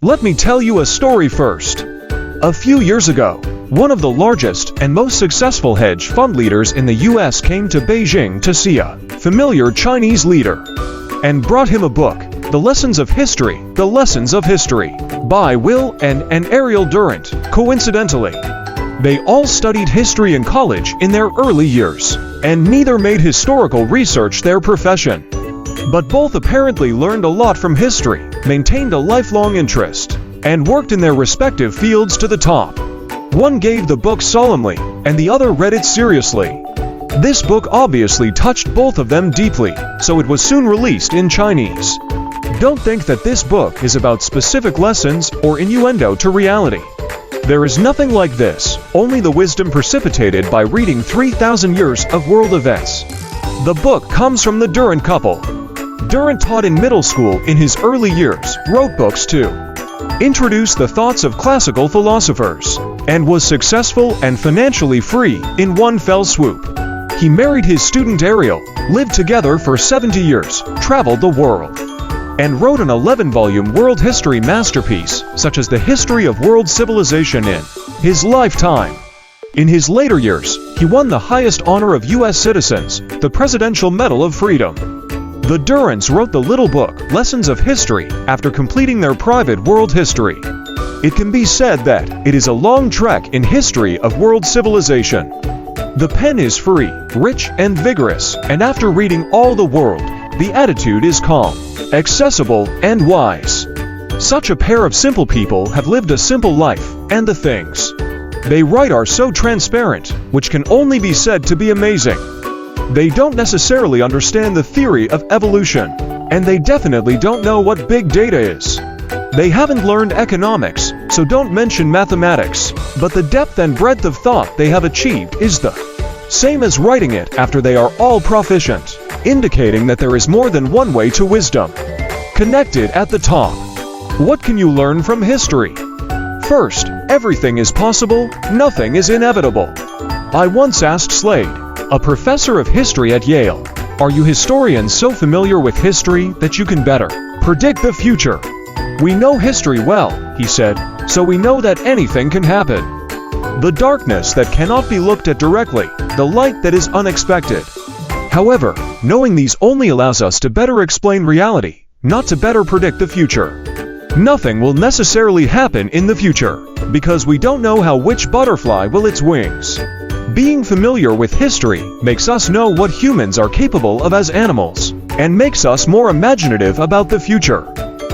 Let me tell you a story first. A few years ago, one of the largest and most successful hedge fund leaders in the US came to Beijing to see a familiar Chinese leader and brought him a book, The Lessons of History, The Lessons of History, by Will and Ariel Durant. Coincidentally, they all studied history in college in their early years, and neither made historical research their profession. But both apparently learned a lot from history, maintained a lifelong interest, and worked in their respective fields to the top. One gave the book solemnly, and the other read it seriously. This book obviously touched both of them deeply, so it was soon released in Chinese. Don't think that this book is about specific lessons or innuendo to reality. There is nothing like this, only the wisdom precipitated by reading 3,000 years of world events. The book comes from the Durant couple. Durant taught in middle school in his early years, wrote books too, introduced the thoughts of classical philosophers, and was successful and financially free in one fell swoop. He married his student Ariel, lived together for 70 years, traveled the world, and wrote an 11-volume world history masterpiece, such as the history of world civilization in his lifetime. In his later years, he won the highest honor of U.S. citizens, the Presidential Medal of Freedom. The Durants wrote the little book, Lessons of History, after completing their private world history. It can be said that it is a long trek in history of world civilization. The pen is free, rich, and vigorous, and after reading all the world, the attitude is calm, accessible, and wise. Such a pair of simple people have lived a simple life, and the things they write are so transparent, which can only be said to be amazing. They don't necessarily understand the theory of evolution, and they definitely don't know what big data is. They haven't learned economics, so don't mention mathematics, but the depth and breadth of thought they have achieved is the same as writing it after they are all proficient, indicating that there is more than one way to wisdom. Connected at the top. What can you learn from history? First, everything is possible, nothing is inevitable. I once asked Slade, a professor of history at Yale, "Are you historians so familiar with history that you can better predict the future?" "We know history well," he said, "so we know that anything can happen. The darkness that cannot be looked at directly, the light that is unexpected." However, knowing these only allows us to better explain reality, not to better predict the future. Nothing will necessarily happen in the future, because we don't know how which butterfly will its wings. Being familiar with history makes us know what humans are capable of as animals, and makes us more imaginative about the future.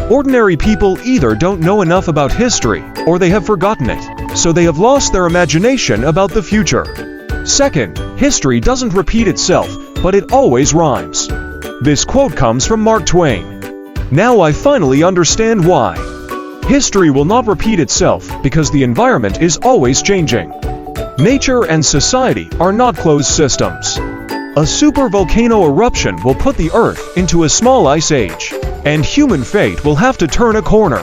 Ordinary people either don't know enough about history, or they have forgotten it, so they have lost their imagination about the future. Second, history doesn't repeat itself, but it always rhymes. This quote comes from Mark Twain. Now I finally understand why. History will not repeat itself because the environment is always changing. Nature and society are not closed systems. A supervolcano eruption will put the Earth into a small ice age, and human fate will have to turn a corner.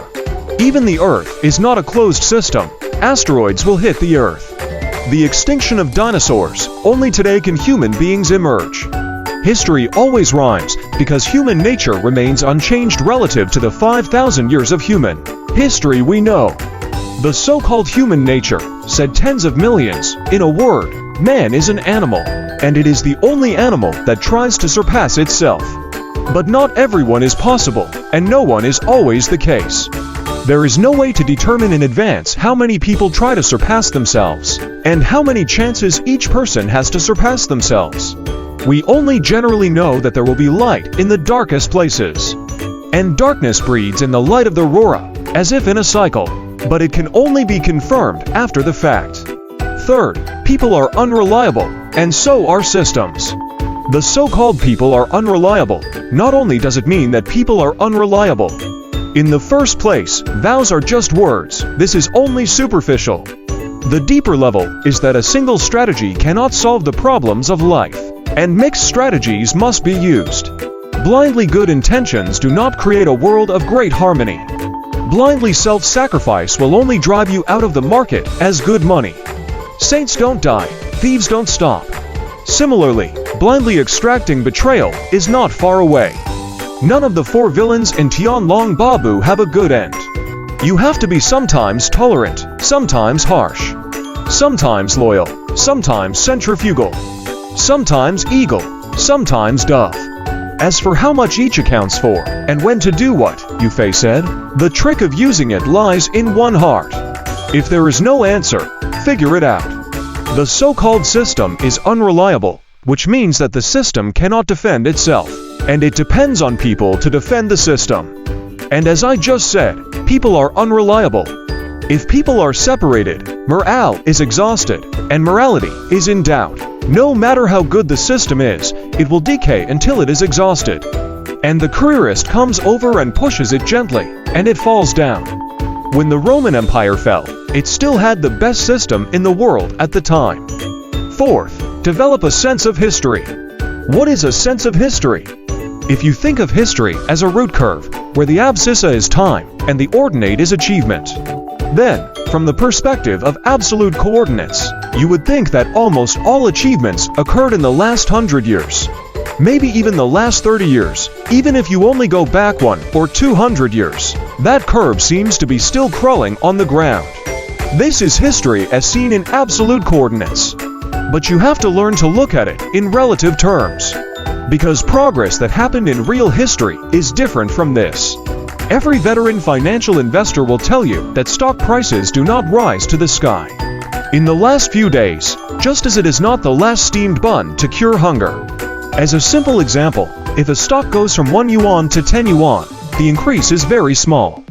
Even the Earth is not a closed system. Asteroids will hit the Earth. The extinction of dinosaurs, only today can human beings emerge. History always rhymes because human nature remains unchanged relative to the 5,000 years of human history we know. The so-called human nature, said tens of millions, in a word, man is an animal, and it is the only animal that tries to surpass itself. But not everyone is possible, and no one is always the case. There is no way to determine in advance how many people try to surpass themselves, and how many chances each person has to surpass themselves. We only generally know that there will be light in the darkest places, and darkness breeds in the light of the aurora, as if in a cycle, but it can only be confirmed after the fact. Third, people are unreliable, and so are systems. The so-called people are unreliable. Not only does it mean that people are unreliable. In the first place, vows are just words. This is only superficial. The deeper level is that a single strategy cannot solve the problems of life, and mixed strategies must be used. Blindly good intentions do not create a world of great harmony. Blindly self-sacrifice will only drive you out of the market as good money. Saints don't die, thieves don't stop. Similarly, blindly extracting betrayal is not far away. None of the 4 villains in Tianlong Babu have a good end. You have to be sometimes tolerant, sometimes harsh, sometimes loyal, sometimes centrifugal, sometimes eagle, sometimes dove. As for how much each accounts for, and when to do what, Yufei said, the trick of using it lies in one heart. If there is no answer, figure it out. The so-called system is unreliable, which means that the system cannot defend itself, and it depends on people to defend the system. And as I just said, people are unreliable. If people are separated, morale is exhausted, and morality is in doubt. No matter how good the system is, it will decay until it is exhausted. And the careerist comes over and pushes it gently, and it falls down. When the Roman Empire fell, it still had the best system in the world at the time. Fourth, develop a sense of history. What is a sense of history? If you think of history as a root curve, where the abscissa is time and the ordinate is achievement, then, from the perspective of absolute coordinates, you would think that almost all achievements occurred in the last 100 years. Maybe even the last 30 years, even if you only go back 100 or 200 years, that curve seems to be still crawling on the ground. This is history as seen in absolute coordinates. But you have to learn to look at it in relative terms. Because progress that happened in real history is different from this. Every veteran financial investor will tell you that stock prices do not rise to the sky in the last few days, just as it is not the last steamed bun to cure hunger. As a simple example, if a stock goes from 1 yuan to 10 yuan, the increase is very small.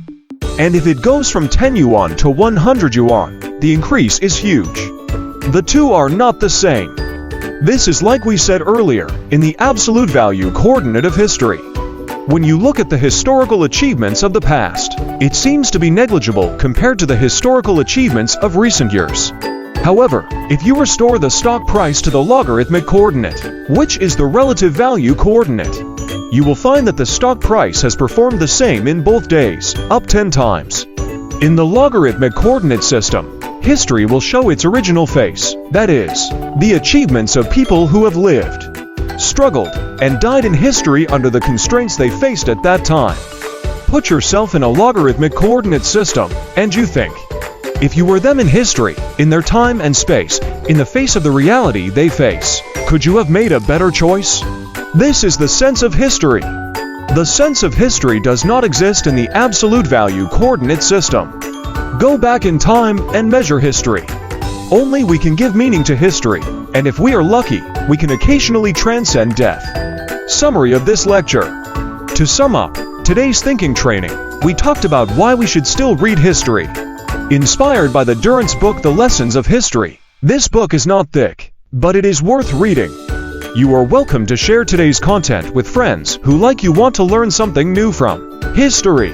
And if it goes from 10 yuan to 100 yuan, the increase is huge. The two are not the same. This is like we said earlier, in the absolute value coordinate of history. When you look at the historical achievements of the past, it seems to be negligible compared to the historical achievements of recent years. However, if you restore the stock price to the logarithmic coordinate, which is the relative value coordinate, you will find that the stock price has performed the same in both days, up 10 times. In the logarithmic coordinate system, history will show its original face, that is, the achievements of people who have lived, struggled, and died in history under the constraints they faced at that time. Put yourself in a logarithmic coordinate system, and you think, if you were them in history, in their time and space, in the face of the reality they face, could you have made a better choice? This is the sense of history. The sense of history does not exist in the absolute value coordinate system. Go back in time and measure history. Only we can give meaning to history, and if we are lucky, we can occasionally transcend death. Summary of this lecture. To sum up, today's thinking training, we talked about why we should still read history. Inspired by the Durrance book The Lessons of History, this book is not thick, but it is worth reading. You are welcome to share today's content with friends who like you want to learn something new from history.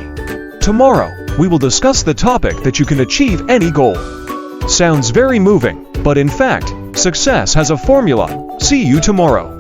Tomorrow, we will discuss the topic that you can achieve any goal. Sounds very moving, but in fact, success has a formula. See you tomorrow.